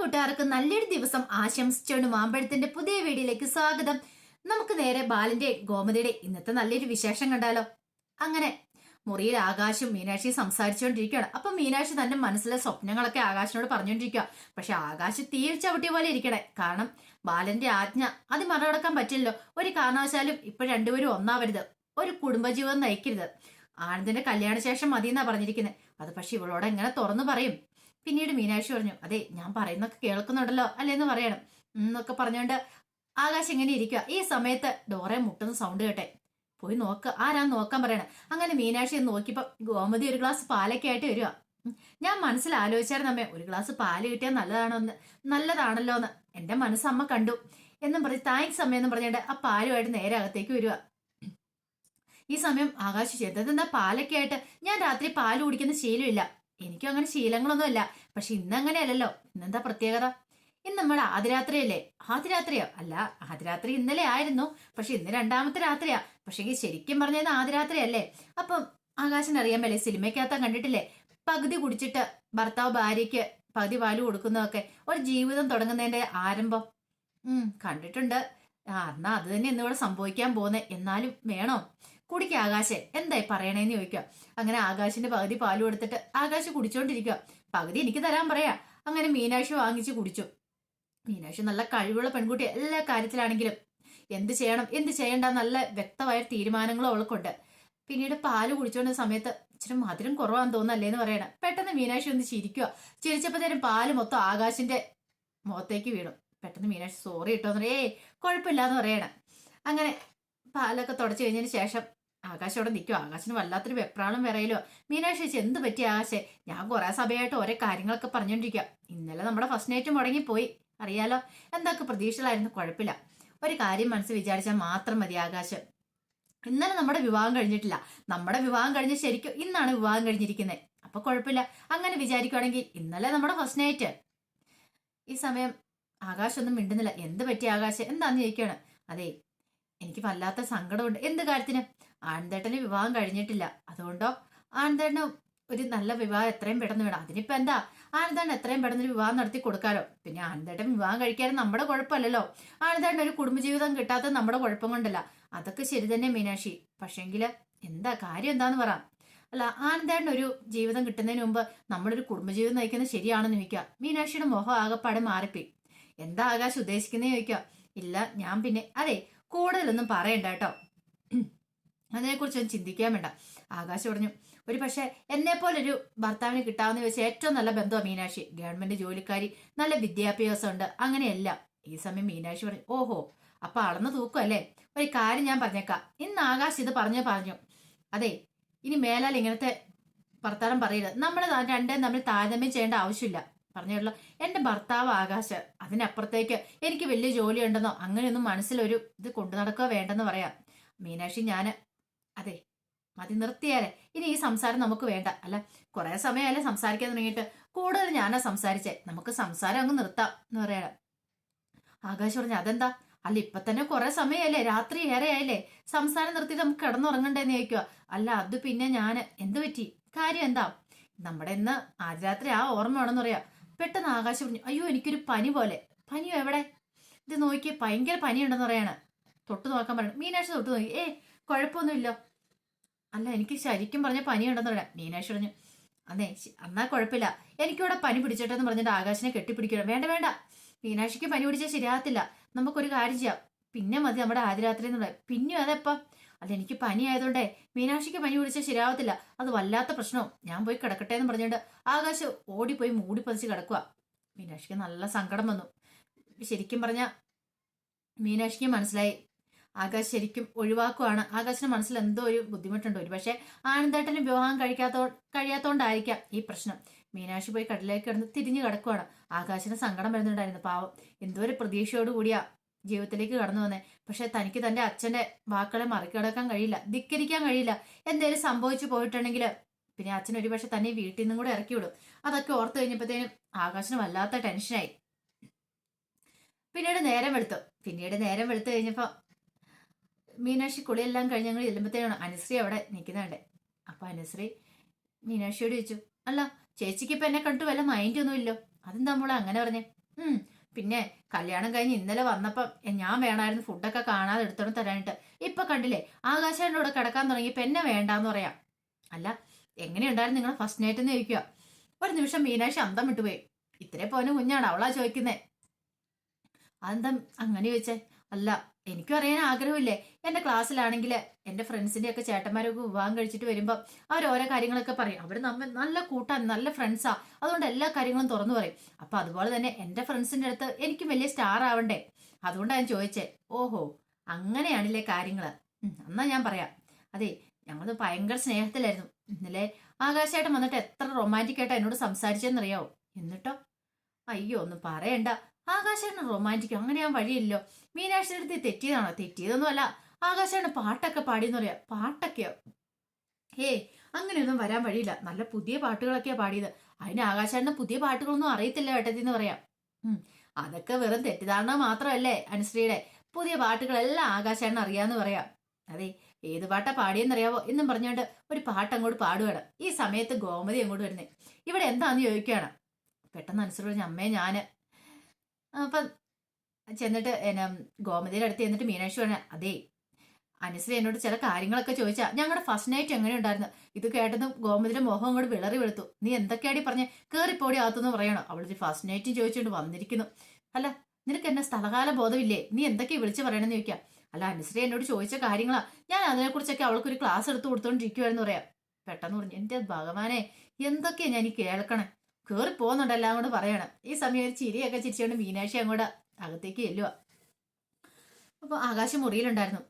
കൂട്ടുകാർക്ക് നല്ലൊരു ദിവസം ആശംസിച്ചുകൊണ്ട് മാമ്പഴത്തിന്റെ പുതിയ വീഡിയോയിലേക്ക് സ്വാഗതം. നമുക്ക് നേരെ ബാലന്റെ ഗോമതിയുടെ ഇന്നത്തെ നല്ലൊരു വിശേഷം കണ്ടാലോ. അങ്ങനെ മുറിയിൽ ആകാശും മീനാക്ഷി സംസാരിച്ചുകൊണ്ടിരിക്കുകയാണ്. അപ്പൊ മീനാക്ഷി തന്റെ മനസ്സിലെ സ്വപ്നങ്ങളൊക്കെ ആകാശിനോട് പറഞ്ഞുകൊണ്ടിരിക്കുക. പക്ഷെ ആകാശ് തീരെ ചവിട്ടിയ പോലെ ഇരിക്കണേ. കാരണം ബാലന്റെ ആജ്ഞ അത് മറികടക്കാൻ പറ്റില്ലല്ലോ. ഒരു കാരണവശാലും ഇപ്പൊ രണ്ടുപേരും ഒന്നാവരുത്, ഒരു കുടുംബജീവിതം നയിക്കരുത്. ആനന്ദിന്റെ കല്യാണശേഷം മതി എന്നാ പറഞ്ഞിരിക്കുന്നത്. അത് പക്ഷെ ഇവളോട് എങ്ങനെ തുറന്നു പറയും? പിന്നീട് മീനാക്ഷി പറഞ്ഞു, അതെ ഞാൻ പറയുന്നൊക്കെ കേൾക്കുന്നുണ്ടല്ലോ അല്ലേന്ന് പറയണം എന്നൊക്കെ പറഞ്ഞുകൊണ്ട് ആകാശ് എങ്ങനെ ഇരിക്കുക. ഈ സമയത്ത് ഡോറെ മുട്ടുന്ന സൗണ്ട് കേട്ടെ. പോയി നോക്ക്, ആരാന്ന് നോക്കാൻ പറയണം. അങ്ങനെ മീനാക്ഷി നോക്കിയപ്പോ ഗോമതി ഒരു ഗ്ലാസ് പാലൊക്കെ ആയിട്ട് വരിക. ഞാൻ മനസ്സിൽ ആലോചിച്ചായിരുന്നു അമ്മേ, ഒരു ഗ്ലാസ് പാല് കിട്ടിയാൽ നല്ലതാണല്ലോ എന്ന് എന്റെ മനസ്സമ്മ കണ്ടു എന്നും പറഞ്ഞ് താങ്ക്സ് അമ്മയെന്നും പറഞ്ഞുകൊണ്ട് ആ പാലുമായിട്ട് നേരെ അകത്തേക്ക് വരിക. ഈ സമയം ആകാശ് ചെയ്തതെന്താ പാലൊക്കെ ആയിട്ട്? ഞാൻ രാത്രി പാല് കുടിക്കുന്ന ശീലമില്ല, എനിക്കും അങ്ങനെ ശീലങ്ങളൊന്നുമില്ല. പക്ഷെ ഇന്നങ്ങനെയല്ലല്ലോ. ഇന്നെന്താ പ്രത്യേകത? ഇന്ന് നമ്മുടെ ആദ്യരാത്രിയല്ലേ? ആദ്യരാത്രിയോ? അല്ല, ആദ്യരാത്രി ഇന്നലെ ആയിരുന്നു, പക്ഷെ ഇന്ന് രണ്ടാമത്തെ രാത്രിയാ. പക്ഷെ ശരിക്കും പറഞ്ഞത് ആദ്യരാത്രി അല്ലേ? അപ്പം ആകാശിന് അറിയാമല്ലേ, സിനിമയ്ക്കകത്താ കണ്ടിട്ടില്ലേ, പകുതി കുടിച്ചിട്ട് ഭർത്താവ് ഭാര്യയ്ക്ക് പകുതി പാല് കൊടുക്കുന്നതൊക്കെ, ഒരു ജീവിതം തുടങ്ങുന്നതിന്റെ ആരംഭം. കണ്ടിട്ടുണ്ട്. എന്നാ അത് തന്നെ ഇന്നിവിടെ സംഭവിക്കാൻ പോന്നെ. എന്നാലും വേണോ? കുടിക്ക ആകാശെ, എന്തായി പറയണേന്ന് ചോദിക്കുക. അങ്ങനെ ആകാശിന്റെ പകുതി പാല് കൊടുത്തിട്ട് ആകാശ് കുടിച്ചോണ്ടിരിക്കുക. പകുതി എനിക്ക് തരാൻ പറയാ. അങ്ങനെ മീനാക്ഷി വാങ്ങിച്ച് കുടിച്ചു. മീനാക്ഷി നല്ല കഴിവുള്ള പെൺകുട്ടി, എല്ലാ കാര്യത്തിലാണെങ്കിലും എന്ത് ചെയ്യണം എന്ത് ചെയ്യണ്ട നല്ല വ്യക്തമായ തീരുമാനങ്ങളും അവൾക്കുണ്ട്. പിന്നീട് പാല് കുടിച്ചോണ്ട സമയത്ത് ഇച്ചിരി മധുരം കുറവാന്ന് തോന്നല്ലേന്ന് പറയണം. പെട്ടെന്ന് മീനാക്ഷി ഒന്ന് ചിരിക്കുക. ചിരിച്ചപ്പോഴത്തേനും പാല് മൊത്തം ആകാശിന്റെ മുഖത്തേക്ക് വീണു. പെട്ടെന്ന് മീനാക്ഷി സോറി ഇട്ടോന്ന്, കുഴപ്പമില്ലാന്ന് പറയണം. അങ്ങനെ പാലൊക്കെ തുടച്ചു കഴിഞ്ഞതിന് ശേഷം ആകാശോടെ നിൽക്കും. ആകാശിന് വല്ലാത്തൊരു വെപ്രാളം വിറയലോ. മീനാക്ഷി ചേച്ചി എന്ത് പറ്റി ആകാശേ? ഞാൻ കുറെ സമയമായിട്ട് ഓരോ കാര്യങ്ങളൊക്കെ പറഞ്ഞോണ്ടിരിക്കുക. ഇന്നലെ നമ്മുടെ ഫസ്റ്റ് നൈറ്റ് മുടങ്ങിപ്പോയി, അറിയാലോ. എന്തൊക്കെ പ്രതീക്ഷയിലായിരുന്നു, കുഴപ്പമില്ല. ഒരു കാര്യം മനസ്സിൽ വിചാരിച്ചാൽ മാത്രം മതി ആകാശം. ഇന്നലെ നമ്മുടെ വിവാഹം കഴിഞ്ഞിട്ടില്ല, നമ്മുടെ വിവാഹം കഴിഞ്ഞ് ശരിക്കും ഇന്നാണ് വിവാഹം കഴിഞ്ഞിരിക്കുന്നത്. അപ്പൊ കുഴപ്പമില്ല. അങ്ങനെ വിചാരിക്കുവാണെങ്കിൽ ഇന്നലെ നമ്മുടെ ഫസ്റ്റ് നൈറ്റ്. ഈ സമയം ആകാശൊന്നും മിണ്ടുന്നില്ല. എന്ത് പറ്റി ആകാശം, എന്താന്ന് ചോദിക്കുകയാണ്. അതെ, എനിക്ക് വല്ലാത്ത സങ്കടമുണ്ട്. എന്ത് കാര്യത്തിന്? ആനന്ദേട്ടന് വിവാഹം കഴിഞ്ഞിട്ടില്ല, അതുകൊണ്ടോ? ആനന്ദേട്ടന് ഒരു നല്ല വിവാഹം എത്രയും പെട്ടെന്ന് വേണം. അതിനിപ്പോ എന്താ, ആനന്ദേട്ടൻ എത്രയും പെട്ടെന്ന് ഒരു വിവാഹം നടത്തി കൊടുക്കാലോ. പിന്നെ ആനന്ദേട്ടൻ വിവാഹം കഴിക്കാനും നമ്മുടെ കുഴപ്പമല്ലല്ലോ. ആനന്ദേട്ടൻ ഒരു കുടുംബജീവിതം കിട്ടാത്തത് നമ്മുടെ കുഴപ്പം കൊണ്ടല്ല. അതൊക്കെ ശരി തന്നെ മീനാക്ഷി. പക്ഷെങ്കില് എന്താ കാര്യം എന്താന്ന് പറ. അല്ല, ആനന്ദേട്ടൻ ഒരു ജീവിതം കിട്ടുന്നതിന് മുമ്പ് നമ്മളൊരു കുടുംബജീവിതം നയിക്കുന്നത് ശരിയാണെന്ന് ചോദിക്കുക. മീനാക്ഷിയുടെ മുഖം ആകെപ്പാടെ മാറിപ്പോയി. എന്താ ആകാശ് ഉദ്ദേശിക്കുന്നേ ചോദിക്കുക. ഇല്ല, ഞാൻ പിന്നെ അതെ കൂടുതലൊന്നും പറയണ്ട കേട്ടോ, അതിനെക്കുറിച്ചൊന്നും ചിന്തിക്കാൻ വേണ്ട. ആകാശ് പറഞ്ഞു, ഒരു പക്ഷെ എന്നെ പോലൊരു ഭർത്താവിന് കിട്ടാവുന്ന വെച്ച് ഏറ്റവും നല്ല ബന്ധമാണ് മീനാക്ഷി. ഗവൺമെന്റ് ജോലിക്കാരി, നല്ല വിദ്യാഭ്യാസം ഉണ്ട്, അങ്ങനെയല്ല. ഈ സമയം മീനാക്ഷി പറഞ്ഞു, ഓഹോ അപ്പൊ അളന്ന് തൂക്കും അല്ലേ? ഒരു കാര്യം ഞാൻ പറഞ്ഞേക്കാം. ഇന്ന് ആകാശ് ഇത് പറഞ്ഞു. അതെ, ഇനി മേലാൽ ഇങ്ങനത്തെ ഭർത്താനം പറയരുത്. നമ്മൾ രണ്ടും തമ്മിൽ താരതമ്യം ചെയ്യേണ്ട ആവശ്യമില്ല. പറഞ്ഞല്ലോ, എന്റെ ഭർത്താവ് ആകാശ്, അതിനപ്പുറത്തേക്ക് എനിക്ക് വലിയ ജോലി ഉണ്ടെന്നോ അങ്ങനെയൊന്നും മനസ്സിലൊരു ഇത് കൊണ്ടു നടക്കുക വേണ്ടെന്ന് പറയാം. മീനാക്ഷി ഞാന് അതെ മതി, നിർത്തിയാലേ. ഇനി ഈ സംസാരം നമുക്ക് വേണ്ട. അല്ല, കുറെ സമയമല്ലേ സംസാരിക്കാൻ തുടങ്ങിയിട്ട്, കൂടുതൽ ഞാനാ സംസാരിച്ചേ, നമുക്ക് സംസാരം അങ്ങ് നിർത്താം എന്ന് പറയണം. ആകാശ് പറഞ്ഞു, അതെന്താ? അല്ല, ഇപ്പൊ തന്നെ കുറെ സമയമല്ലേ, രാത്രി ഏറെ ആയില്ലേ, സംസാരം നിർത്തിയിട്ട് നമുക്ക് കിടന്നുറങ്ങണ്ടേന്ന് ചോദിക്കുക. അല്ല, അത് പിന്നെ ഞാന് എന്ത് പറ്റി, കാര്യം എന്താ? നമ്മുടെ ഇന്ന് ആദ്യ രാത്രി ആ ഓർമ്മ വേണമെന്ന് പറയാ. പെട്ടെന്ന് ആകാശം പറഞ്ഞു, അയ്യോ എനിക്കൊരു പനി പോലെ. പനിയോ എവിടെ? ഇത് നോക്കി, ഭയങ്കര പനിയുണ്ടെന്ന് പറയാണ്. തൊട്ട് നോക്കാൻ പറയണം. മീനാക്ഷി തൊട്ട് നോക്കി, കുഴപ്പമൊന്നുമില്ലോ. അല്ല, എനിക്ക് ശരിക്കും പറഞ്ഞ പനിയുണ്ടെന്ന് പറയാം. മീനാക്ഷി പറഞ്ഞു, അതെ എന്നാ കുഴപ്പമില്ല, എനിക്കിവിടെ പനി പിടിച്ചിട്ടെന്ന് പറഞ്ഞിട്ട് ആകാശിനെ കെട്ടിപ്പിടിക്കണം. വേണ്ട വേണ്ട, മീനാക്ഷിക്ക് പനി പിടിച്ചാൽ ശരിയാകത്തില്ല. നമുക്കൊരു കാര്യം ചെയ്യാം, പിന്നെ മതി നമ്മുടെ ആദ്യ രാത്രി എന്ന് പറയാം. പിന്നെയും അതെപ്പം? അല്ല, എനിക്ക് പനി ആയതുകൊണ്ടേ മീനാക്ഷിക്ക് പനി പിടിച്ചാൽ ശരിയാവത്തില്ല, അത് വല്ലാത്ത പ്രശ്നവും. ഞാൻ പോയി കിടക്കട്ടെ എന്ന് പറഞ്ഞുകൊണ്ട് ആകാശ് ഓടിപ്പോയി മൂടി പതിച്ച് കിടക്കുക. മീനാക്ഷിക്ക് നല്ല സങ്കടം വന്നു. ശരിക്കും പറഞ്ഞ മീനാക്ഷിക്ക് മനസ്സിലായി ആകാശ് ശരിക്കും ഒഴിവാക്കുവാണ്. ആകാശിന്റെ മനസ്സിൽ എന്തോ ഒരു ബുദ്ധിമുട്ടുണ്ട്. ഒരു പക്ഷെ ആനന്ദേട്ടന് വിവാഹം കഴിയാത്തോണ്ടായിരിക്കാം ഈ പ്രശ്നം. മീനാക്ഷി പോയി കടലിലേക്ക് കിടന്ന് തിരിഞ്ഞു കിടക്കുവാണ്. ആകാശിന് സങ്കടം വരുന്നുണ്ടായിരുന്നു. പാവം, എന്തോ ഒരു പ്രതീക്ഷയോട് കൂടിയാ ജീവിതത്തിലേക്ക് കടന്നു വന്നേ. പക്ഷെ തനിക്ക് തന്റെ അച്ഛന്റെ വാക്കുകളെ മറികടക്കാൻ കഴിയില്ല, ധിക്കരിക്കാൻ കഴിയില്ല. എന്തേലും സംഭവിച്ചു പോയിട്ടുണ്ടെങ്കിൽ പിന്നെ അച്ഛൻ ഒരു പക്ഷെ തന്നെ വീട്ടിൽ നിന്നും കൂടെ ഇറക്കി വിടും. അതൊക്കെ ഓർത്തു കഴിഞ്ഞപ്പോഴത്തേനും ആകാശിന് വല്ലാത്ത ടെൻഷനായി. പിന്നീട് നേരം വെളുത്തു കഴിഞ്ഞപ്പോ മീനാക്ഷി കുളിയെല്ലാം കഴിഞ്ഞ് ഞങ്ങൾ ചെല്ലുമ്പോഴത്തേനാണ് അനുശ്രീ അവിടെ നിൽക്കുന്നുണ്ട്. അപ്പൊ അനുശ്രീ മീനാക്ഷിയോട് ചോദിച്ചു, അല്ല ചേച്ചിക്ക് ഇപ്പൊ എന്നെ കണ്ടു വല്ല മൈൻഡ് ഒന്നും ഇല്ലോ? അതെന്താ മോളെ അങ്ങനെ പറഞ്ഞേ? ഉം പിന്നെ കല്യാണം കഴിഞ്ഞ് ഇന്നലെ വന്നപ്പം ഞാൻ വേണമായിരുന്നു ഫുഡൊക്കെ കാണാതെ എടുത്തോണ്ട് തരാനിട്ട്. ഇപ്പൊ കണ്ടില്ലേ ആകാശേട്ടൻ്റെ കൂടെ കിടക്കാൻ തുടങ്ങിയപ്പോ എന്നെ വേണ്ടാന്ന് പറയാം. അല്ല എങ്ങനെയുണ്ടായിരുന്നു നിങ്ങളെ ഫസ്റ്റ് നൈറ്റ് എന്ന് ചോദിക്കുക. ഒരു നിമിഷം മീനാക്ഷി അന്തം വിട്ടുപോയി. ഇത്രേ പോലും കുഞ്ഞാണ് അവളാ ചോദിക്കുന്നേ. അതെന്താ അങ്ങനെ ചോദിച്ചേ? അല്ല എനിക്കും അറിയാൻ ആഗ്രഹമില്ലേ. എന്റെ ക്ലാസ്സിലാണെങ്കിൽ എന്റെ ഫ്രണ്ട്സിന്റെ ഒക്കെ ചേട്ടന്മാരൊക്കെ വിവാഹം കഴിച്ചിട്ട് വരുമ്പോ അവർ ഓരോ കാര്യങ്ങളൊക്കെ പറയും. അവർ നമ്മ നല്ല കൂട്ടാൻ നല്ല ഫ്രണ്ട്സാ, അതുകൊണ്ട് എല്ലാ കാര്യങ്ങളും തുറന്നു പറയും. അപ്പൊ അതുപോലെ തന്നെ എന്റെ ഫ്രണ്ട്സിന്റെ അടുത്ത് എനിക്കും വലിയ സ്റ്റാർ ആവണ്ടേ, അതുകൊണ്ടാണ് ഞാൻ ചോദിച്ചേ. ഓഹോ അങ്ങനെയാണില്ലേ കാര്യങ്ങള്. എന്നാ ഞാൻ പറയാം. അതെ ഞങ്ങൾ ഭയങ്കര സ്നേഹത്തിലായിരുന്നു. ഇന്നലെ ആകാശമായിട്ട് വന്നിട്ട് എത്ര റൊമാൻറ്റിക് ആയിട്ട് എന്നോട് സംസാരിച്ചെന്നറിയാവോ. എന്നിട്ടോ അയ്യോ ഒന്നും പറയണ്ട. ആകാശേട്ടന് റൊമാൻറ്റിക് അങ്ങനെ ഞാൻ വഴിയില്ലോ. മീനാക്ഷിയുടെ അടുത്ത് തെറ്റിയതാണോ? തെറ്റിയതൊന്നും അല്ല. ആകാശേട്ടന് പാട്ടൊക്കെ പാടിയെന്ന് പറയാ. പാട്ടൊക്കെയോ? ഏയ് അങ്ങനെയൊന്നും വരാൻ വഴിയില്ല. നല്ല പുതിയ പാട്ടുകളൊക്കെയാ പാടിയത്. അതിന് ആകാശേട്ടന് പുതിയ പാട്ടുകളൊന്നും അറിയത്തില്ല ഏട്ടത്തി എന്ന് പറയാം. അതൊക്കെ വെറും തെറ്റിദ്ധാരണ മാത്രമല്ലേ അനുശ്രീയുടെ. പുതിയ പാട്ടുകളെല്ലാം ആകാശേട്ടന് അറിയാന്ന് പറയാം. അതെ ഏത് പാട്ടാ പാടിയെന്നറിയാവോ എന്നും പറഞ്ഞുകൊണ്ട് ഒരു പാട്ട് അങ്ങോട്ട് പാടുകയാണ്. ഈ സമയത്ത് ഗോമതി അങ്ങോട്ട് വരുന്നേ. ഇവിടെ എന്താന്ന് ചോദിക്കുകയാണ്. പെട്ടെന്ന് അനുസരിച്ച് പറഞ്ഞ അമ്മേ ഞാന് അപ്പം ചെന്നിട്ട് എന്നെ ഗോമതിയുടെ അടുത്ത് ചെന്നിട്ട് മീനാക്ഷി പറഞ്ഞ അതേ അനുശ്രീ എന്നോട് ചില കാര്യങ്ങളൊക്കെ ചോദിച്ചാ ഞങ്ങളുടെ ഫസ്റ്റ് നൈറ്റ് എങ്ങനെ ഉണ്ടായിരുന്നു. ഇത് കേട്ടതും ഗോമതിയുടെ മുഖം അങ്ങോട്ട് വിളറി വെളുത്തു. നീ എന്തൊക്കെയാടി പറഞ്ഞ് കേറിപ്പോടി ആകത്തുനിന്ന് പറയണോ. അവളൊരു ഫസ്റ്റ് നൈറ്റും ചോദിച്ചുകൊണ്ട് വന്നിരിക്കുന്നു. അല്ല നിനക്ക് എന്നെ സ്ഥലകാല ബോധമില്ലേ? നീ എന്തൊക്കെയാ വിളിച്ച് പറയണമെന്ന് ചോദിക്കാം. അല്ല അനുശ്രീ എന്നോട് ചോദിച്ച കാര്യങ്ങളാ, ഞാൻ അതിനെക്കുറിച്ചൊക്കെ അവൾക്കൊരു ക്ലാസ് എടുത്ത് കൊടുത്തോണ്ടിരിക്കുവായിരുന്നു പറയാം. പെട്ടെന്ന് പറഞ്ഞു എന്റെ ഭഗവാനെ എന്തൊക്കെയാ ഞാൻ ഈ കേൾക്കണേ. കേറി പോകുന്നുണ്ട് എല്ലാം കൂടെ പറയണം. ഈ സമയം ഒരു ചിരിയൊക്കെ ചിരിച്ചുകൊണ്ട് മീനാക്ഷി അങ്ങോട്ട് അകത്തേക്ക് ചെല്ലുക. അപ്പൊ ആകാശം മുറിയിലുണ്ടായിരുന്നു.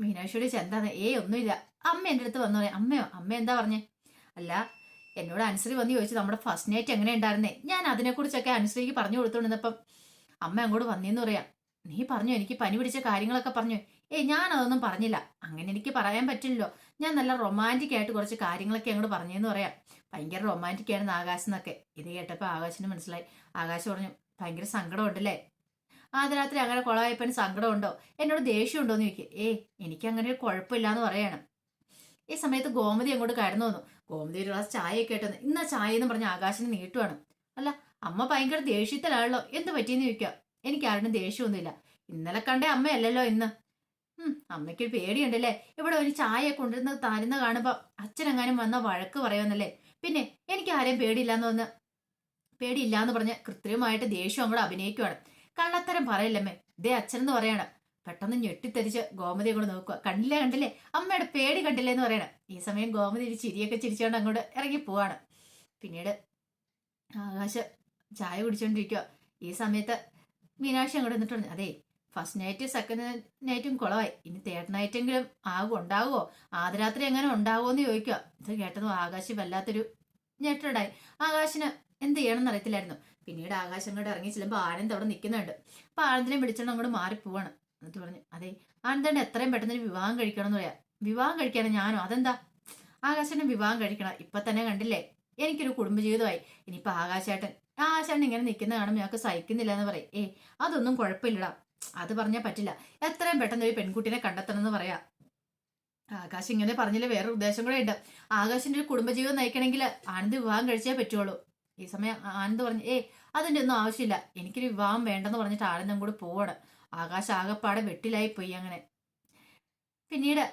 മീനാക്ഷിയോട് ചെന്താന്ന് ഒന്നുമില്ല. അമ്മ എൻ്റെ അടുത്ത് വന്നു പറയാം. അമ്മയോ? അമ്മ എന്താ പറഞ്ഞേ? അല്ല എന്നോട് അനുശ്രീ വന്ന് ചോദിച്ചു നമ്മുടെ ഫസ്റ്റ് നൈറ്റ് എങ്ങനെ ഉണ്ടായിരുന്നേ. ഞാൻ അതിനെക്കുറിച്ചൊക്കെ അനുശ്രീക്ക് പറഞ്ഞു കൊടുത്തോണ്ടിരുന്നപ്പം അമ്മ അങ്ങോട്ട് വന്നേന്ന് പറയാം. നീ പറഞ്ഞു എനിക്ക് പനി പിടിച്ച കാര്യങ്ങളൊക്കെ പറഞ്ഞു. ഞാൻ അതൊന്നും പറഞ്ഞില്ല. അങ്ങനെ എനിക്ക് പറയാൻ പറ്റില്ലല്ലോ. ഞാൻ നല്ല റൊമാൻറ്റിക് ആയിട്ട് കുറച്ച് കാര്യങ്ങളൊക്കെ അങ്ങോട്ട് പറഞ്ഞേന്ന് പറയാം. ഭയങ്കര റൊമാൻറ്റിക് ആയിരുന്നു ആകാശം എന്നൊക്കെ. ഇത് കേട്ടപ്പോൾ ആകാശിന് മനസ്സിലായി. ആകാശ് പറഞ്ഞു ഭയങ്കര സങ്കടമുണ്ടല്ലേ. ആദ്യ അങ്ങനെ കുളമായപ്പന് സങ്കടമുണ്ടോ? എന്നോട് ദേഷ്യം ഉണ്ടോന്ന് ചോദിക്കും. എനിക്ക് അങ്ങനെ ഒരു കുഴപ്പമില്ലാന്ന് പറയാണ്. ഈ സമയത്ത് ഗോമതി അങ്ങോട്ട് കടന്നു വന്നു. ഗോമതി ഒരു ഗ്ലാസ് ചായയൊക്കെ ഇട്ടെന്ന്. ഇന്നാ ചായ എന്ന് പറഞ്ഞ ആകാശിന് നീട്ടുവാണ്. അല്ല അമ്മ ഭയങ്കര ദേഷ്യത്തിലാണല്ലോ, എന്ത് പറ്റിയെന്ന് ചോദിക്കാം. എനിക്ക് ആരുടെ ദേഷ്യമൊന്നുമില്ല. ഇന്നലെ കണ്ടേ അമ്മയല്ലല്ലോ ഇന്ന്. അമ്മയ്ക്ക് പേടിയുണ്ടല്ലേ. ഇവിടെ ഒരു ചായ കൊണ്ടിരുന്ന് തരുന്ന കാണുമ്പോ അച്ഛനെങ്ങാനും വന്ന വഴക്ക് പറയുമെന്നല്ലേ. പിന്നെ എനിക്ക് ആരെയും പേടിയില്ലാന്ന് പറഞ്ഞ് കൃത്രിമമായിട്ട് ദേഷ്യം അങ്ങോട്ട് അഭിനയിക്കുവാണ്. കള്ളത്തരം പറയില്ലമ്മേ, ഇതേ അച്ഛനെന്ന് പറയാണ്. പെട്ടെന്ന് ഞെട്ടിത്തെരിച്ച് ഗോമതി അങ്ങോട്ട് നോക്കുക. കണ്ടില്ലേ അമ്മയുടെ പേടി കണ്ടില്ലേ എന്ന് പറയണം. ഈ സമയം ഗോമതി ഒരു ചിരിയൊക്കെ ചിരിച്ചുകൊണ്ട് അങ്ങോട്ട് ഇറങ്ങി പോവാണ്. പിന്നീട് ആകാശ് ചായ കുടിച്ചോണ്ടിരിക്കുക. ഈ സമയത്ത് മീനാക്ഷി അങ്ങോട്ട് എന്നിട്ട് പറഞ്ഞു അതെ ഫസ്റ്റ് നൈറ്റ് സെക്കൻഡ് നൈറ്റും കുളമായി. ഇനി തേർഡ് നൈറ്റെങ്കിലും ഉണ്ടാവുമോ? ആദ്യരാത്രി എങ്ങനെ ഉണ്ടാവുമോന്ന് ചോദിക്കുക. ഇത് കേട്ടതും ആകാശ് വല്ലാത്തൊരു ഞെട്ടണ്ടായി. ആകാശിന് എന്ത് ചെയ്യണമെന്ന് അറിയത്തില്ലായിരുന്നു. പിന്നീട് ആകാശം അങ്ങോട്ട് ഇറങ്ങി ചെല്ലുമ്പോൾ ആനന്ദ് അവിടെ നിൽക്കുന്നുണ്ട്. അപ്പൊ ആനന്ദിനെ വിളിച്ചോണ്ട് അങ്ങോട്ട് മാറിപ്പോവാണ്. എന്നിട്ട് പറഞ്ഞു അതെ ആനന്ദന്റെ എത്രയും പെട്ടെന്ന് ഒരു വിവാഹം കഴിക്കണം എന്ന് പറയാം. വിവാഹം കഴിക്കാനോ? ഞാനോ? അതെന്താ? ആകാശനെ വിവാഹം കഴിക്കണം. ഇപ്പൊ തന്നെ കണ്ടില്ലേ എനിക്കൊരു കുടുംബജീവിതമായി. ഇനിയിപ്പൊ ആകാശേട്ടൻ ഇങ്ങനെ നിൽക്കുന്ന കാണുമ്പോൾ ഞങ്ങൾക്ക് സഹിക്കുന്നില്ല എന്ന് പറയും. അതൊന്നും കുഴപ്പമില്ലടാ, അത് പറഞ്ഞാൽ പറ്റില്ല. എത്രയും പെട്ടെന്ന് ഒരു പെൺകുട്ടിനെ കണ്ടെത്തണം എന്ന് പറയാ. ആകാശ് ഇങ്ങനെ പറഞ്ഞില്ല, വേറെ ഉദ്ദേശം കൂടെ ഉണ്ട്. ആകാശിന്റെ ഒരു കുടുംബജീവിതം നയിക്കണമെങ്കിൽ ആനന്ദ് വിവാഹം കഴിച്ചേ പറ്റുള്ളൂ. ഈ സമയം ആനന്ദ് പറഞ്ഞു അതിന്റെ ഒന്നും ആവശ്യമില്ല, എനിക്കൊരു വിവാഹം വേണ്ടെന്ന് പറഞ്ഞിട്ട് ആനന്ദം കൂടെ പോവാണ്. ആകാശ് ആകപ്പാടെ വെട്ടിലായി പോയി. അങ്ങനെ പിന്നീട്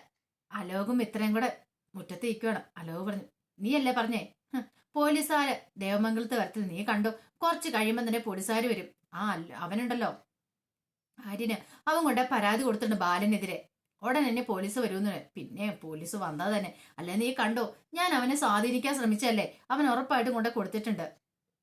അലോകും ഇത്രയും കൂടെ മുറ്റത്ത് ഇരിക്കുകയാണ്. അലോക് പറഞ്ഞു നീയല്ലേ പറഞ്ഞേ പോലീസുകാര് ദേവമംഗലത്ത് വരത്തിൽ നീ കണ്ടു. കുറച്ച് കഴിയുമ്പോൾ തന്നെ പോലീസുകാർ വരും. അവനുണ്ടല്ലോ ആര്യന്, അവൻ കൊണ്ട് പരാതി കൊടുത്തിട്ടുണ്ട് ബാലനെതിരെ. ഉടൻ എന്നെ പോലീസ് വരുമെന്ന്. പിന്നെ പോലീസ് വന്നത് തന്നെ. അല്ലെ നീ കണ്ടോ, ഞാൻ അവനെ സ്വാധീനിക്കാൻ ശ്രമിച്ചല്ലേ. അവൻ ഉറപ്പായിട്ടും കൊണ്ട് കൊടുത്തിട്ടുണ്ട്.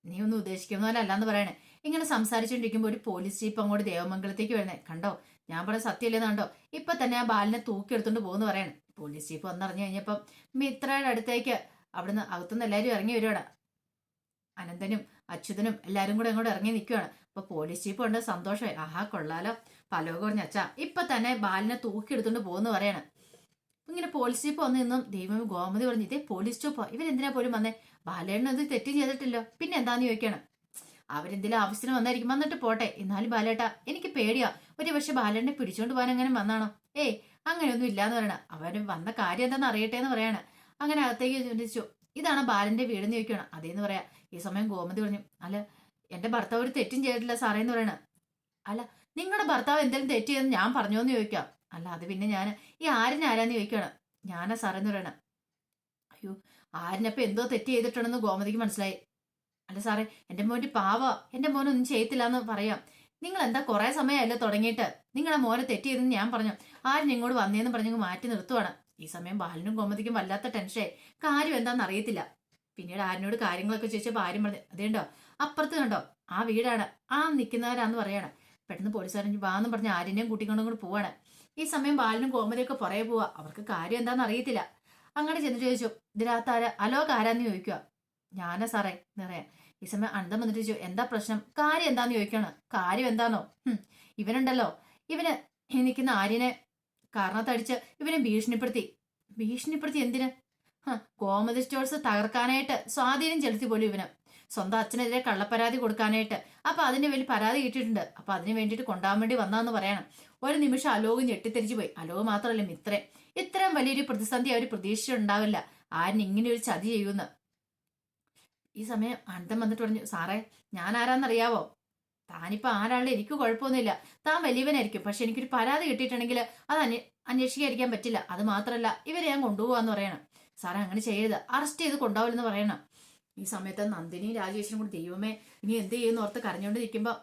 നീ ഒന്നും ഉദ്ദേശിക്കുന്ന പോലെ അല്ലാന്ന് പറയണേ. ഇങ്ങനെ സംസാരിച്ചുകൊണ്ടിരിക്കുമ്പോൾ ഒരു പോലീസ് ജീപ്പ് അങ്ങോട്ട് ദേവമംഗലത്തേക്ക് വരുന്നേ കണ്ടോ. ഞാൻ പറഞ്ഞ സത്യമല്ലേന്ന് കണ്ടോ. ഇപ്പൊ തന്നെ ആ ബാലിനെ തൂക്കിയെടുത്തോണ്ട് പോകുന്നു പറയണേ. പോലീസ് ജീപ്പ് വന്നിറങ്ങി കഴിഞ്ഞപ്പം മിത്രയുടെ അടുത്തേക്ക് അവിടുന്ന് അകത്തുനിന്ന് എല്ലാവരും ഇറങ്ങി വരുവാണ്. അനന്തനും അച്യുതനും എല്ലാരും കൂടെ അങ്ങോട്ട് ഇറങ്ങി നിൽക്കുകയാണ്. അപ്പൊ പോലീസ് ജീപ്പ് കൊണ്ട് സന്തോഷമായി. കൊള്ളാലോ. പലോക പറഞ്ഞ അച്ഛാ ഇപ്പൊ തന്നെ ബാലിനെ തൂക്കിയെടുത്തോണ്ട് പോകുന്നു പറയാണ്. ഇങ്ങനെ പോലീസ് ജീപ്പ് വന്നു നിന്നും ദൈവം ഗോമതി പറഞ്ഞു ഇതേ പോലീസ് ജീപ്പോ, ഇവരെന്തിനാ പോലും വന്നേ? ബാലേട്ടൻ അത് തെറ്റും ചെയ്തിട്ടില്ലോ, പിന്നെ എന്താന്ന് ചോദിക്കാണ്. അവരെന്തെങ്കിലും ആവശ്യത്തിന് വന്നായിരിക്കും, വന്നിട്ട് പോട്ടെ. എന്നാലും ബാലേട്ടാ എനിക്ക് പേടിയാ, ഒരു പക്ഷെ ബാലേട്ടനെ പിടിച്ചോണ്ട് പോകാൻ അങ്ങനെ വന്നാണോ? അങ്ങനെയൊന്നും ഇല്ലാന്ന് പറയണ. അവര് വന്ന കാര്യം എന്താന്ന് അറിയട്ടെ എന്ന് പറയാണ്. അങ്ങനെ അകത്തേക്ക് ചിന്തിച്ചു. ഇതാണ് ബാലന്റെ വീടെന്ന് ചോദിക്കണം. അതേന്ന് പറയാ. ഈ സമയം ഗോമതി പറഞ്ഞു അല്ല എന്റെ ഭർത്താവ് ഒരു തെറ്റും ചെയ്തിട്ടില്ല സാറേ എന്ന് പറയണ. അല്ല, നിങ്ങളുടെ ഭർത്താവ് എന്തെങ്കിലും തെറ്റ് ചെയ്തെന്ന് ഞാൻ പറഞ്ഞോന്ന് ചോദിക്കാം. അല്ല, അത് പിന്നെ ഞാൻ ഈ ആരാന്ന് ചോദിക്കുകയാണ്. ഞാനാ സാറേ എന്ന് പറയണ. അയ്യോ, ആരിനപ്പം എന്തോ തെറ്റ് ചെയ്തിട്ടുണ്ടെന്ന് ഗോമതിക്ക് മനസ്സിലായി. അല്ല സാറേ, എന്റെ മോന്റെ പാവ, എന്റെ മോനൊന്നും ചെയ്യത്തില്ല എന്ന് പറയാം. നിങ്ങൾ എന്താ കുറെ സമയമല്ലേ തുടങ്ങിയിട്ട്, നിങ്ങളെ മോനെ തെറ്റ് ചെയ്തെന്ന് ഞാൻ പറഞ്ഞു, ആരും ഇങ്ങോട്ട് വന്നേന്ന് പറഞ്ഞു മാറ്റി നിർത്തുവാണ്. ഈ സമയം ബാലനും ഗോമതിക്കും വല്ലാത്ത ടെൻഷേ, കാര്യം എന്താണെന്ന് അറിയത്തില്ല. പിന്നീട് ആരിനോട് കാര്യങ്ങളൊക്കെ ചോദിച്ചപ്പോൾ ആരും പറഞ്ഞു, അതേണ്ടോ അപ്പുറത്ത് കണ്ടോ ആ വീടാണ്, ആ നിൽക്കുന്നവരാന്ന് പറയാണ്. പെട്ടെന്ന് പോലീസുകാരൻ വാന്നും പറഞ്ഞ് ആരിനെയും കൂട്ടിക്കൊണ്ടും കൂടി പോവാണ്. ഈ സമയം ബാലനും ഗോമതിയൊക്കെ പുറകെ പോവാ. അവർക്ക് കാര്യം എന്താണെന്ന് അറിയത്തില്ല. അങ്ങനെ ചെന്ന് ചോദിച്ചു, ഇതിനകത്ത് അലോക് ആരാന്ന് ചോദിക്കുക. ഞാനാ സാറേ എന്ന് പറയാം. ഈ സമയം അന്തം വന്നിട്ട് ചോദിച്ചു, എന്താ പ്രശ്നം, കാര്യം എന്താന്ന് ചോദിക്കാണ്. കാര്യം എന്താന്നോ, ഇവനുണ്ടല്ലോ, ഇവന് നിൽക്കുന്ന ആര്യനെ കാരണത്തടിച്ച് ഇവനെ ഭീഷണിപ്പെടുത്തി എന്തിന്? ഗോമതി സ്റ്റോഴ്സ് തകർക്കാനായിട്ട് സ്വാധീനം ചെലുത്തി പോലും ഇവന്, സ്വന്തം അച്ഛനെതിരെ കള്ളപ്പരാതി കൊടുക്കാനായിട്ട്. അപ്പൊ അതിന് വലിയ പരാതി കിട്ടിയിട്ടുണ്ട്. അപ്പൊ അതിന് വേണ്ടിയിട്ട് കൊണ്ടാൻ വേണ്ടി വന്നാന്ന് പറയണം. ഒരു നിമിഷം അലോക് ഞെട്ടിത്തെരിച്ചു പോയി. അലോക് മാത്രമല്ല, ഇത്രയും വലിയൊരു പ്രതിസന്ധി അവർ പ്രതീക്ഷിച്ചിട്ടുണ്ടാവില്ല. ആരിന് ഇങ്ങനെ ഒരു ചതി ചെയ്യുമെന്ന്. ഈ സമയം അന്തം വന്നിട്ട് പറഞ്ഞു, സാറേ ഞാൻ ആരാന്നറിയാവോ? താനിപ്പോ ആരാളുടെ എനിക്ക് കുഴപ്പമൊന്നുമില്ല, താൻ വലിയവനായിരിക്കും. പക്ഷെ എനിക്കൊരു പരാതി കിട്ടിയിട്ടുണ്ടെങ്കിൽ അത് അന്വേഷിക്കാതിരിക്കാൻ പറ്റില്ല. അത് മാത്രമല്ല, ഇവരെ ഞാൻ കൊണ്ടുപോകാന്ന് പറയണം. സാറേ അങ്ങനെ ചെയ്യരുത്, അറസ്റ്റ് ചെയ്ത് കൊണ്ടുപോകില്ലെന്ന് പറയണം. ഈ സമയത്ത് നന്ദിനിയും രാജേഷിനും കൂടി, ദൈവമേ ഇനി എന്ത് ചെയ്യുന്ന ഓർത്ത് കരഞ്ഞുകൊണ്ട് നിൽക്കുമ്പോ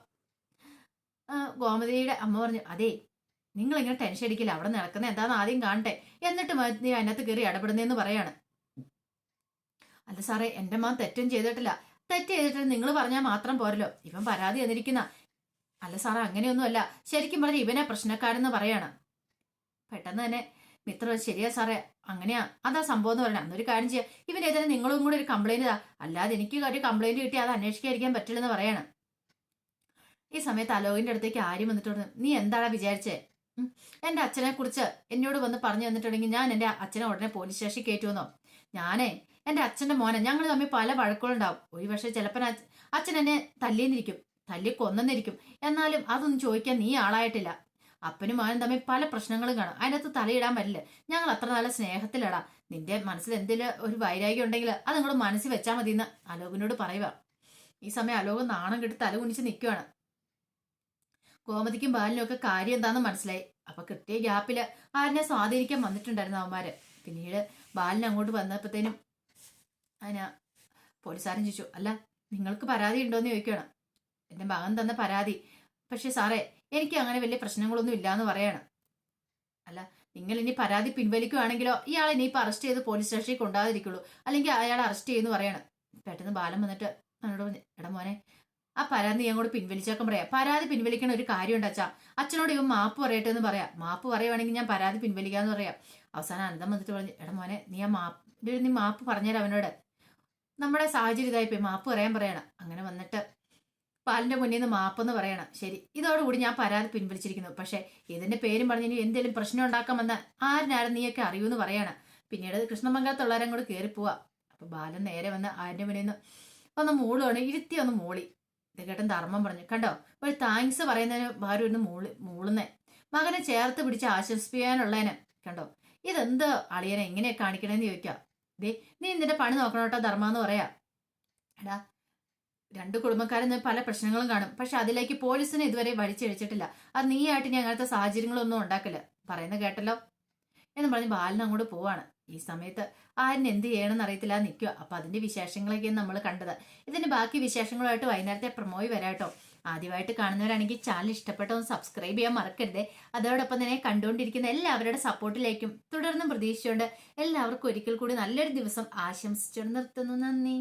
ഗോമതിയുടെ അമ്മ പറഞ്ഞു, അതേ നിങ്ങളിങ്ങനെ ടെൻഷൻ അടിക്കില്ല, അവിടെ നടക്കുന്ന എന്താന്ന് ആദ്യം കാണട്ടെ, എന്നിട്ട് നീ അതിനകത്ത് കയറി ഇടപെടുന്നതെന്ന് പറയാണ്. അല്ല സാറേ, എന്റെ മോൻ തെറ്റും ചെയ്തിട്ടില്ല. തെറ്റ് ചെയ്തിട്ട് നിങ്ങൾ പറഞ്ഞാൽ മാത്രം പോരല്ലോ, ഇവൻ പരാതി തന്നിരിക്കുന്ന. അല്ല സാറേ, അങ്ങനെയൊന്നുമല്ല, ശരിക്കും പറഞ്ഞ ഇവനെ പ്രശ്നക്കാരെന്ന് പറയാണ്. പെട്ടെന്ന് തന്നെ മിത്ര, ശരിയാ സാറേ, അങ്ങനെയാ, അതാ സംഭവം എന്ന് പറഞ്ഞാൽ. അന്നൊരു കാര്യം ചെയ്യാം, ഇവനെതിരെ നിങ്ങളും കൂടെ ഒരു കംപ്ലൈന്റ് ഇതാ, അല്ലാതെ എനിക്ക് ഒരു കംപ്ലൈന്റ് കിട്ടി അത് അന്വേഷിക്കാതിരിക്കാൻ പറ്റില്ലെന്ന് പറയാണ്. ഈ സമയത്ത് അലോകിന്റെ അടുത്തേക്ക് ആര്യം വന്നിട്ട് പറഞ്ഞു, നീ എന്താടാ വിചാരിച്ചേ? എന്റെ അച്ഛനെ കുറിച്ച് എന്നോട് വന്ന് പറഞ്ഞു തന്നിട്ടുണ്ടെങ്കിൽ ഞാൻ എന്റെ അച്ഛനെ ഉടനെ പോലീസ് സ്റ്റേഷനിൽ കയറ്റുമെന്നോ? ഞാനേ എന്റെ അച്ഛന്റെ മോനെ, ഞങ്ങൾ തമ്മിൽ പല വഴക്കുകളുണ്ടാവും. ഒരു പക്ഷേ ചിലപ്പോൾ അച്ഛൻ എന്നെ തല്ലിയെന്നിരിക്കും, തല്ലി കൊന്നെന്നിരിക്കും. എന്നാലും അതൊന്നും ചോദിക്കാൻ നീ ആളായിട്ടില്ല. അപ്പനും മോനും തമ്മിൽ പല പ്രശ്നങ്ങളും കാണും, അതിനകത്ത് തലയിടാൻ പറ്റില്ല. ഞങ്ങൾ അത്ര നല്ല സ്നേഹത്തിലടാ. നിന്റെ മനസ്സിൽ എന്തെങ്കിലും ഒരു വൈരാഗ്യം ഉണ്ടെങ്കിൽ അത് നിങ്ങളുടെ മനസ്സിൽ വെച്ചാൽ മതി എന്ന് അലോകിനോട് പറയുക. ഈ സമയം അലോക് നാണം കെട്ടി തല കുനിച്ച് നിൽക്കുവാണ്. ഗോമതിക്കും ബാലിനും ഒക്കെ കാര്യം എന്താണെന്ന് മനസ്സിലായി. അപ്പൊ കിട്ടിയ ഗ്യാപ്പില് ആരിനെ സ്വാധീനിക്കാൻ വന്നിട്ടുണ്ടായിരുന്നു അവന്മാര്. പിന്നീട് ബാലിന് അങ്ങോട്ട് വന്നപ്പോഴത്തേനും അതിനാ പോലീസുകാരൻ ചോദിച്ചു, അല്ല നിങ്ങൾക്ക് പരാതി ഉണ്ടോയെന്ന് ചോദിക്കുകയാണ്. എന്റെ മകൻ തന്ന പരാതി, പക്ഷെ സാറേ എനിക്ക് അങ്ങനെ വലിയ പ്രശ്നങ്ങളൊന്നും ഇല്ലാന്ന് പറയാണ്. അല്ല, നിങ്ങൾ ഇനി പരാതി പിൻവലിക്കുകയാണെങ്കിലോ ഇയാളെ ഇനിയിപ്പോൾ അറസ്റ്റ് ചെയ്ത് പോലീസ് സ്റ്റേഷനിൽ കൊണ്ടാതിരിക്കുള്ളൂ, അല്ലെങ്കിൽ അയാളെ അറസ്റ്റ് ചെയ്യുമെന്ന് പറയാണ്. പെട്ടെന്ന് ബാലൻ വന്നിട്ട് എന്നോട് പറഞ്ഞു, എടാ മോനെ, ആ പരാതി ഞാൻ കൂടെ പിൻവലിച്ചേക്കാൻ പറയാം. പരാതി പിൻവലിക്കണ ഒരു കാര്യമുണ്ട് അച്ഛാ, അച്ഛനോട് ഇവൻ മാപ്പ് പറയട്ടെ എന്ന് പറയാം. മാപ്പ് പറയുവാണെങ്കിൽ ഞാൻ പരാതി പിൻവലിക്കാന്ന് പറയാം. അവസാനം അനന്തം വന്നിട്ട് പറഞ്ഞു, എടാ മോനെ, നീ മാപ്പ് പറഞ്ഞുതരാം അവനോട്, നമ്മുടെ സാഹചര്യം ഇതായിപ്പോയി, മാപ്പ് പറയാൻ പറയണം. അങ്ങനെ വന്നിട്ട് പാലിന്റെ മുന്നിൽ നിന്ന് മാപ്പെന്ന് പറയണം. ശരി, ഇതോടുകൂടി ഞാൻ പരാതി പിൻവലിച്ചിരിക്കുന്നു. പക്ഷെ ഇതിന്റെ പേരും പറഞ്ഞ് ഇനി എന്തെങ്കിലും പ്രശ്നം ഉണ്ടാക്കാമെന്ന് ആരും നീയൊക്കെ അറിയൂന്ന് പറയാണ്. പിന്നീട് കൃഷ്ണമംഗലത്തുള്ളവരും കൂടെ കയറിപ്പോവാ. അപ്പൊ ബാലൻ നേരെ വന്ന് ആരുടെ മുന്നിൽ നിന്ന് ഒന്ന് മൂളുവാണ്. ഇരുത്തി ഒന്ന് മൂളി. ഇതേട്ടൻ ധർമ്മം പറഞ്ഞു, കണ്ടോ ഒരു താങ്ക്സ് പറയുന്നതിന് ഭാര്യ ഒന്ന് മൂളുന്നേ, മകനെ ചേർത്ത് പിടിച്ച് ആശ്വസിപ്പിക്കാനുള്ളതിന്. കണ്ടോ ഇതെന്ത് അളിയനെ എങ്ങനെയാ കാണിക്കണേന്ന് ചോദിക്കാം. നീ നിന്റെ പണി നോക്കണോട്ടോ ധർമ്മ എന്ന് പറയാ. എടാ, രണ്ട് കുടുംബക്കാരും പല പ്രശ്നങ്ങളും കാണും, പക്ഷെ അതിലേക്ക് പോലീസിനെ ഇതുവരെ വലിച്ചഴിച്ചിട്ടില്ല. അത് നീ ആയിട്ട് ഇനി അങ്ങനത്തെ സാഹചര്യങ്ങളൊന്നും ഉണ്ടാക്കില്ല, പറയുന്നത് കേട്ടല്ലോ എന്ന് പറഞ്ഞ് ബാലൻ അങ്ങോട്ട് പോവാണ്. ഈ സമയത്ത് ആരിന് എന്ത് ചെയ്യണമെന്ന് അറിയത്തില്ല നിൽക്കുക. അപ്പൊ അതിന്റെ വിശേഷങ്ങളൊക്കെയാണ് നമ്മൾ കണ്ടത്. ഇതിന്റെ ബാക്കി വിശേഷങ്ങളുമായിട്ട് വൈകുന്നേരത്തെ പ്രൊമോയി വരാട്ടോ. ആദ്യമായിട്ട് കാണുന്നവരാണെങ്കിൽ ചാനൽ ഇഷ്ടപ്പെട്ട ഒന്ന് സബ്സ്ക്രൈബ് ചെയ്യാൻ മറക്കരുതേ. അതോടൊപ്പം തന്നെ കണ്ടുകൊണ്ടിരിക്കുന്ന എല്ലാവരുടെ സപ്പോർട്ടിലേക്കും തുടർന്നും പ്രതീക്ഷിച്ചുകൊണ്ട് എല്ലാവർക്കും ഒരിക്കൽ കൂടി നല്ലൊരു ദിവസം ആശംസിച്ചുകൊണ്ട് നിർത്തുന്നു. നന്ദി.